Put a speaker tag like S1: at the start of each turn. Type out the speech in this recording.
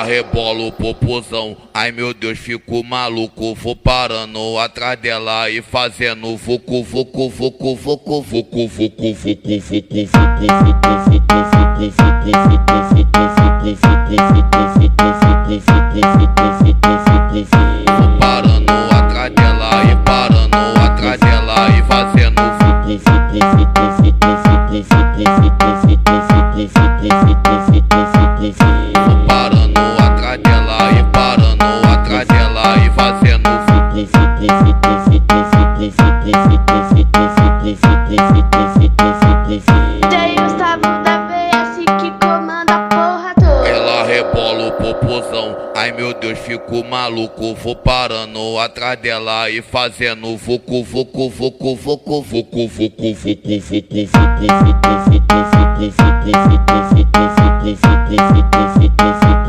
S1: Ela rebola o popozão, ai meu Deus, fico maluco. Vou parando atrás dela e fazendo vucu, vucu, vucu, vucu, vucu, vucu, vucu, vucu, vucu, vou parando atrás dela e parando atrás dela e fazendo vou parando atrás dela e parando atrás dela e fazendo
S2: Tem Gustavo da VS que comanda a porra toda.
S1: Ela rebola o popozão, ai meu Deus, fico maluco. Vou parando atrás dela e fazendo vucu, vucu, vucu, vucu, vucu, vucu, vucu, vucu, vucu, vucu, vucu, vucu, vucu, vucu, vucu, vucu, vucu, vucu,